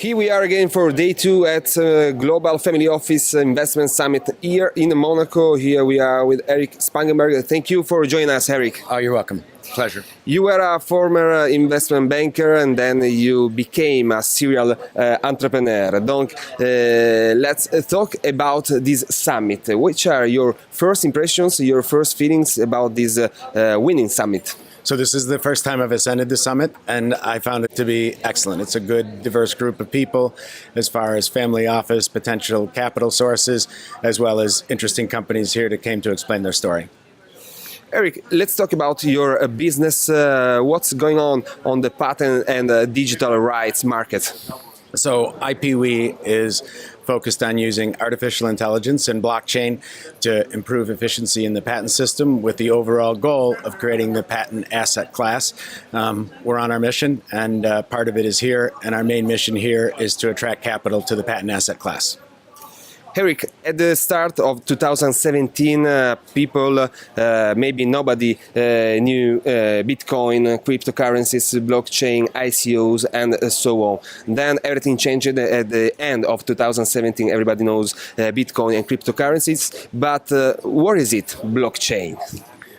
Here we are again for day two at Global Family Office Investment Summit here in Monaco. Here we are with Erich Spangenberg. Thank you for joining us, Erich. Oh, you're welcome. Pleasure. You were a former investment banker and then you became a serial entrepreneur. Donc, let's talk about this summit. Which are your first impressions, your first feelings about this winning summit? So this is the first time I've attended the summit, and I found it to be excellent. It's a good, diverse group of people as far as family office, potential capital sources, as well as interesting companies here that came to explain their story. Erich, let's talk about your business. What's going on the patent and digital rights market? So IPwe is focused on using artificial intelligence and blockchain to improve efficiency in the patent system with the overall goal of creating the patent asset class. We're on our mission, and part of it is here, and our main mission here is to attract capital to the patent asset class. Erich, at the start of 2017, people, maybe nobody knew Bitcoin, cryptocurrencies, blockchain, ICOs, and so on. Then everything changed at the end of 2017. Everybody knows Bitcoin and cryptocurrencies. But what is it, blockchain?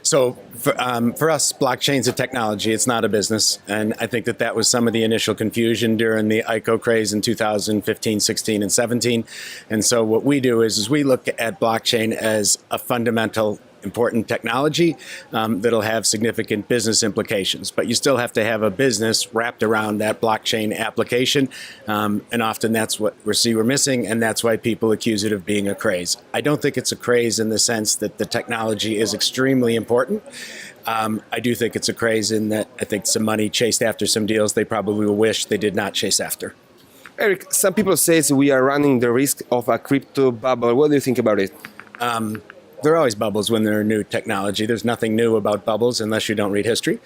So for us, blockchain's a technology, it's not a business. And I think that was some of the initial confusion during the ICO craze in 2015, 16, and 17. And so what we do is we look at blockchain as a fundamental important technology that'll have significant business implications. But you still have to have a business wrapped around that blockchain application. And often that's what we're missing, and that's why people accuse it of being a craze. I don't think it's a craze in the sense that the technology is extremely important. I do think it's a craze in that I think some money chased after some deals they probably will wish they did not chase after. Erich, some people say we are running the risk of a crypto bubble. What do you think about it? There are always bubbles when there are new technology. There's nothing new about bubbles unless you don't read history.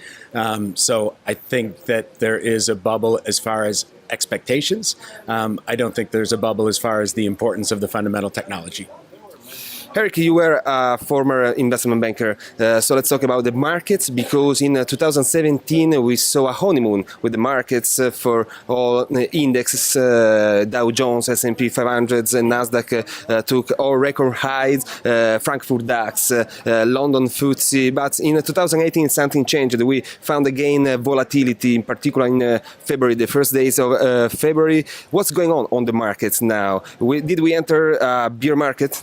So I think that there is a bubble as far as expectations. I don't think there's a bubble as far as the importance of the fundamental technology. Erich, you were a former investment banker, so let's talk about the markets, because in 2017 we saw a honeymoon with the markets for all indexes, Dow Jones, S&P 500, and Nasdaq took all record highs, Frankfurt DAX, London FTSE, but in 2018 something changed. We found again volatility, in particular in February, the first days of February. What's going on the markets now? Did we enter a bear market?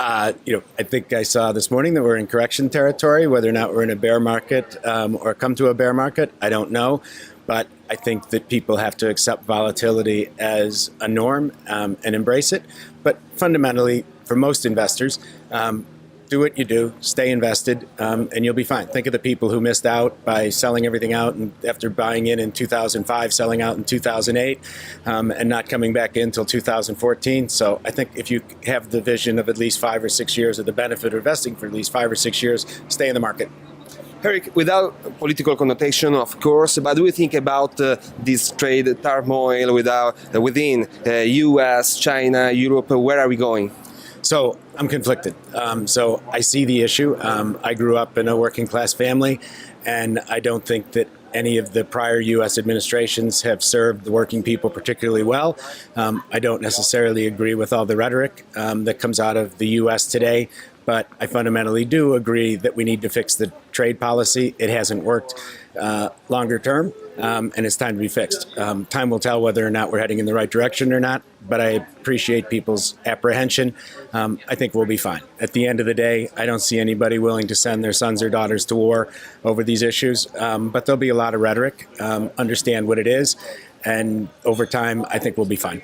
I think I saw this morning that we're in correction territory. Whether or not we're in a bear market or come to a bear market, I don't know. But I think that people have to accept volatility as a norm and embrace it. But fundamentally, for most investors, do what you do, stay invested, and you'll be fine. Think of the people who missed out by selling everything out and after buying in 2005, selling out in 2008, and not coming back in until 2014. So I think if you have the vision of at least 5 or 6 years of the benefit of investing for at least 5 or 6 years, stay in the market. Erich, without political connotation, of course, but do you think about this trade turmoil within US, China, Europe? Where are we going? So I'm conflicted. So I see the issue. I grew up in a working class family, and I don't think that any of the prior U.S. administrations have served the working people particularly well. I don't necessarily agree with all the rhetoric that comes out of the U.S. today, but I fundamentally do agree that we need to fix the trade policy. It hasn't worked longer term, and it's time to be fixed. Time will tell whether or not we're heading in the right direction or not, but I appreciate people's apprehension. I think we'll be fine. At the end of the day, I don't see anybody willing to send their sons or daughters to war over these issues, but there'll be a lot of rhetoric, understand what it is, and over time, I think we'll be fine.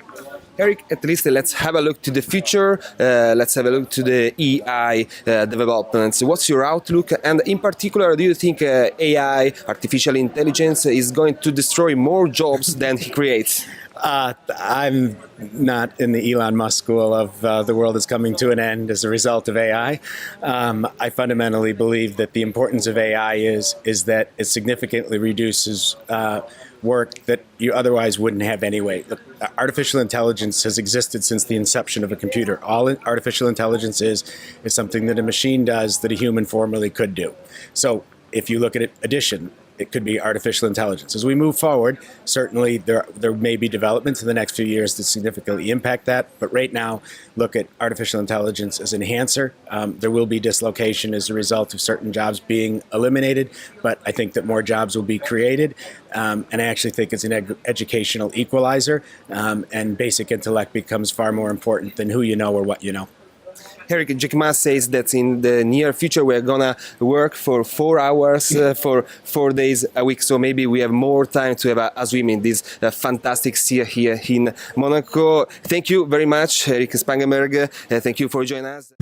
Erich, at least let's have a look to the future. Let's have a look to the AI developments. What's your outlook? And in particular, do you think AI, artificial intelligence, is going to destroy more jobs than he creates? I'm not in the Elon Musk school of the world is coming to an end as a result of AI. I fundamentally believe that the importance of AI is that it significantly reduces work that you otherwise wouldn't have anyway. Look, artificial intelligence has existed since the inception of a computer. All artificial intelligence is something that a machine does that a human formerly could do. So if you look at addition, it could be artificial intelligence. As we move forward, certainly there may be developments in the next few years that significantly impact that. But right now, look at artificial intelligence as an enhancer. There will be dislocation as a result of certain jobs being eliminated, but I think that more jobs will be created. And I actually think it's an educational equalizer, and basic intellect becomes far more important than who you know or what you know. Erich, Jack Ma says that in the near future we're gonna work for 4 hours for 4 days a week. So maybe we have more time to have a swim in this fantastic sea here in Monaco. Thank you very much, Erich Spangenberg. Thank you for joining us.